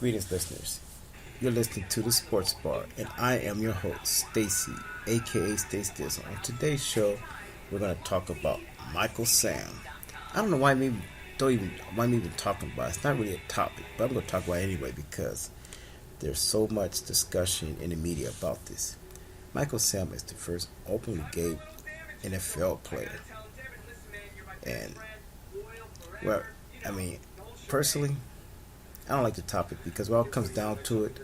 Greetings, listeners. You're listening to the Sportsbar, and I am your host, Stacy, aka Stacy Dizzle. On today's show, we're going to talk about Michael Sam. I don't know why I'm even talking about it. It's not really a topic, but I'm going to talk about it anyway because there's so much discussion in the media about this. Michael Sam is the first openly gay NFL player, and personally, I don't like the topic because when it comes down to it,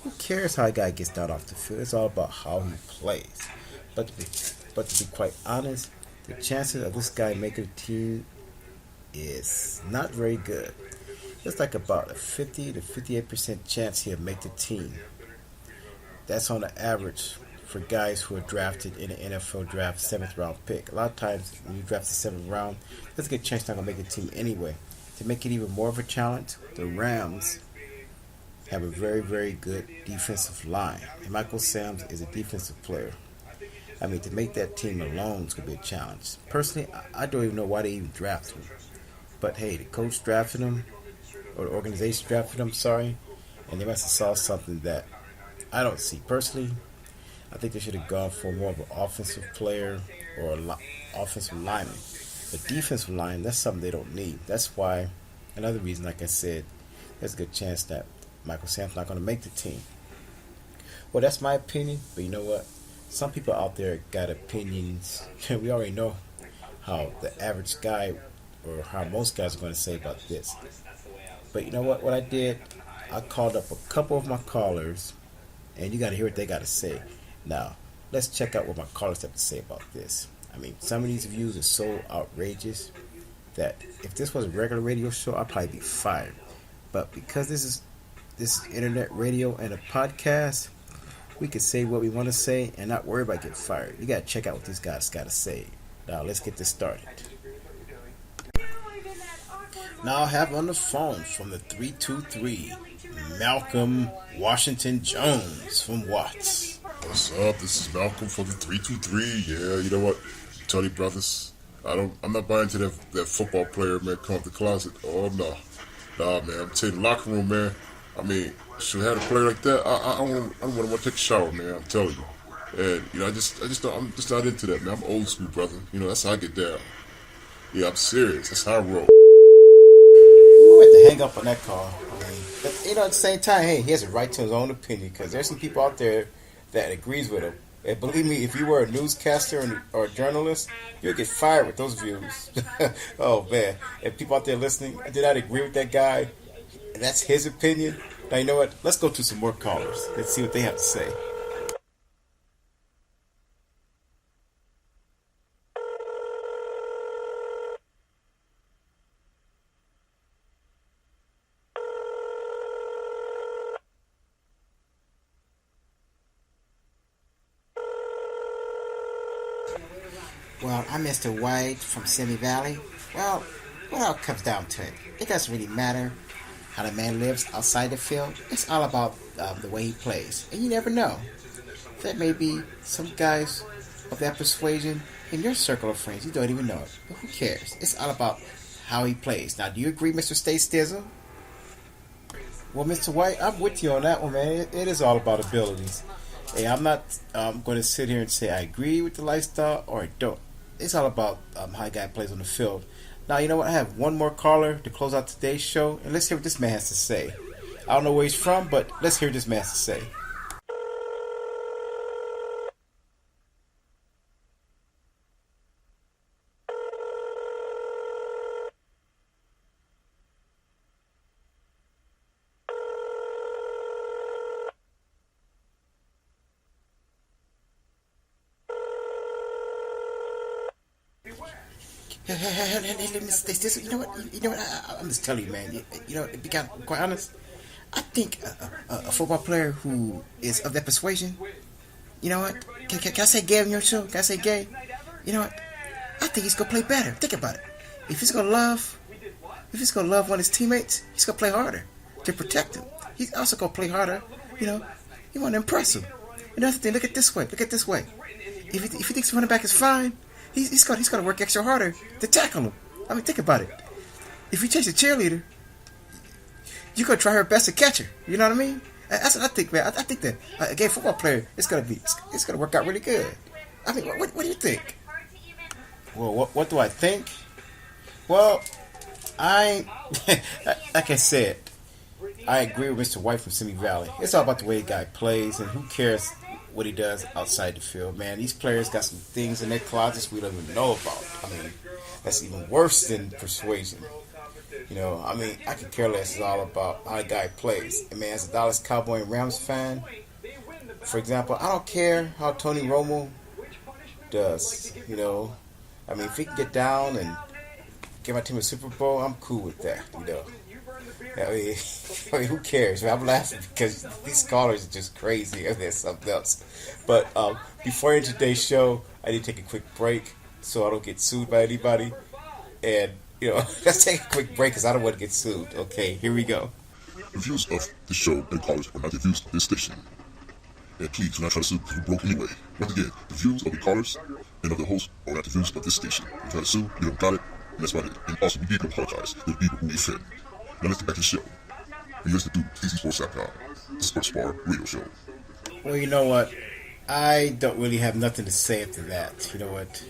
who cares how a guy gets down off the field? It's all about how he plays. But to be quite honest, the chances of this guy making a team is not very good. It's like about a 50 to 58% chance he'll make the team. That's on the average for guys who are drafted in the NFL draft 7th round pick. A lot of times when you draft the 7th round, there's a good chance you're not going to make a team anyway. To make it even more of a challenge, the Rams have a very, very good defensive line. And Michael Sam is a defensive player. To make that team alone is going to be a challenge. Personally, I don't even know why they even drafted him. But hey, the coach drafted him, or the organization drafted him, and they must have saw something that I don't see. Personally, I think they should have gone for more of an offensive player or an offensive lineman. The defensive line, that's something they don't need. That's why, another reason, like I said, there's a good chance that Michael Sam's not going to make the team. Well, that's my opinion, but you know what? Some people out there got opinions. We already know how the average guy, or how most guys are going to say about this. But you know what? What I did, I called up a couple of my callers, and you got to hear what they got to say. Now, let's check out what my callers have to say about this. Some of these views are so outrageous that if this was a regular radio show, I'd probably be fired. But because this is internet radio and a podcast, we can say what we want to say and not worry about getting fired. You got to check out what these guys got to say. Now, let's get this started. Now I have on the phone from the 323, Malcolm Washington Jones from Watts. What's up? This is Malcolm from the 323. Yeah, you know what? Tony Brothers, I'm not buying into that football player, man, come out the closet. Oh, no. Nah, man, I'm telling you, the locker room, man. Should have had a player like that. I don't want to take a shower, man, I'm telling you. And, I'm just not into that, man. I'm old school, brother. That's how I get down. Yeah, I'm serious. That's how I roll. We had to hang up on that call. But, at the same time, hey, he has a right to his own opinion because there's some people out there that agrees with him. And believe me, if you were a newscaster or a journalist, you'd get fired with those views. Oh, man. And people out there listening, I did not agree with that guy. And that's his opinion. Now, you know what? Let's go to some more callers. Let's see what they have to say. Well, I'm Mr. White from Simi Valley. Well, what all comes down to it? It doesn't really matter how the man lives outside the field. It's all about the way he plays. And you never know. There may be some guys of that persuasion in your circle of friends. You don't even know it. But who cares? It's all about how he plays. Now, do you agree, Mr. Stace Dizzle? Well, Mr. White, I'm with you on that one, man. It is all about abilities. Hey, I'm not going to sit here and say I agree with the lifestyle or I don't. It's all about how a guy plays on the field. Now, you know what? I have one more caller to close out today's show, and let's hear what this man has to say. I don't know where he's from, but let's hear what this man has to say. Hey, this, you know what? I'm just telling you, man. To be quite honest, I think a football player who is of that persuasion, you know what? Can I say gay on your show? Can I say gay? You know what? I think he's gonna play better. Think about it. If he's gonna love one of his teammates, he's gonna play harder to protect him. He's also gonna play harder. You want to impress him. Another thing, look at this way. If he thinks running back is fine, he's gonna work extra harder to tackle him. Think about it. If you chase a cheerleader, you gonna try her best to catch her. You know what I mean? That's what I think, man. I think that a gay football player, it's gonna work out really good. I mean, what do you think? Well, what do I think? Well, I like I said, I agree with Mr. White from Simi Valley. It's all about the way the guy plays, and who cares what he does outside the field, man. These players got some things in their closets we don't even know about. I mean, that's even worse than persuasion. You know, I mean, I could care less. It's all about how a guy plays. And man, as a Dallas Cowboy and Rams fan, for example, I don't care how Tony Romo does. You know, I mean, if he can get down and get my team a Super Bowl, I'm cool with that. You know, I mean, who cares? I'm laughing because these callers are just crazy. Or there's something else. But before today's show, I need to take a quick break so I don't get sued by anybody. And you know, let's take a quick break because I don't want to get sued. Okay, here we go. The views of the show and callers are not the views of this station. And please do not try to sue because we're broke anyway. Once again, the views of the callers and of the host are not the views of this station. If you try to sue, you don't got it, and that's about it. And also, we need to apologize to the people who we offend. Now let's get back to the show. You listen to DCSports.com, the Sportsbar radio show. Well, you know what? I don't really have nothing to say after that. You know what?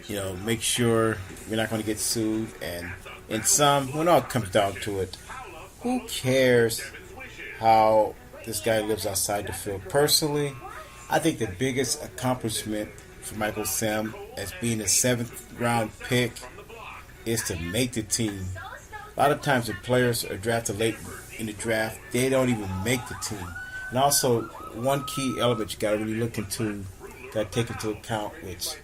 You know, make sure we're not going to get sued. And in some, when it all comes down to it, who cares how this guy lives outside the field? Personally, I think the biggest accomplishment for Michael Sam as being a 7th round pick is to make the team. A lot of times the players are drafted late in the draft, they don't even make the team. And also, one key element you got to really look into, got to take into account, which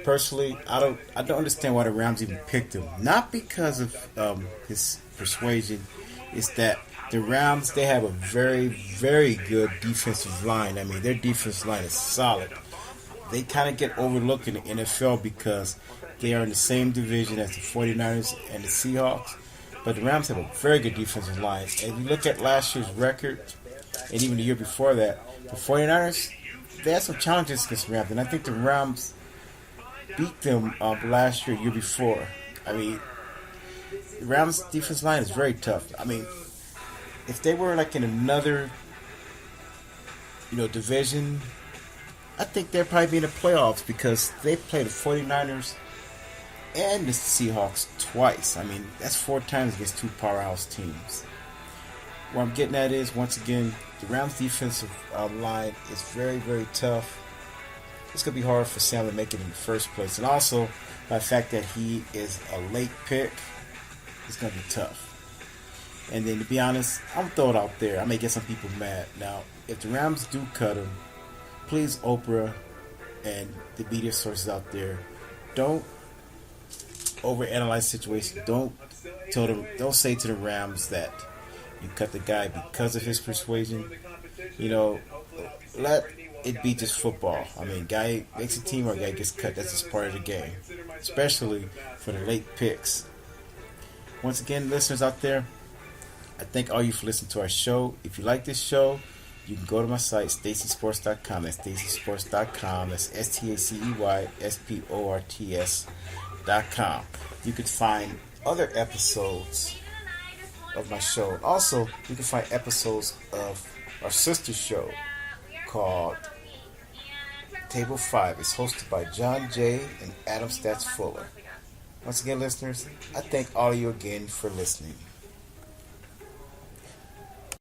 personally, I don't understand why the Rams even picked him. Not because of his persuasion, it's that the Rams, they have a very, very good defensive line. I mean, their defensive line is solid. They kind of get overlooked in the NFL because they are in the same division as the 49ers and the Seahawks. But the Rams have a very good defensive line. And if you look at last year's record, and even the year before that, the 49ers, they had some challenges against the Rams. And I think the Rams beat them last year before. I mean, the Rams' defense line is very tough. I mean, if they were like in another, division, I think they'd probably be in the playoffs because they played the 49ers and the Seahawks twice. I mean, that's 4 times against 2 powerhouse teams. What I'm getting at is, once again, the Rams' defensive line is very, very tough. It's going to be hard for Sam to make it in the first place. And also, by the fact that he is a late pick, it's going to be tough. And then, to be honest, I'm going to throw it out there. I may get some people mad. Now, if the Rams do cut him, please, Oprah and the media sources out there, don't overanalyze the situation. Don't say to the Rams that you cut the guy because of his persuasion. Let it be just football. I mean, guy makes a team or a guy gets cut. That's just part of the game, especially for the late picks. Once again, listeners out there, I thank all you for listening to our show. If you like this show, you can go to my site, StaceySports.com. That's StaceySports.com. That's StaceySports.com. You can find other episodes of my show. Also, you can find episodes of our sister show called Table 5. It's hosted by John Jay and Adam Stats Fuller. Once again, listeners, I thank all of you again for listening.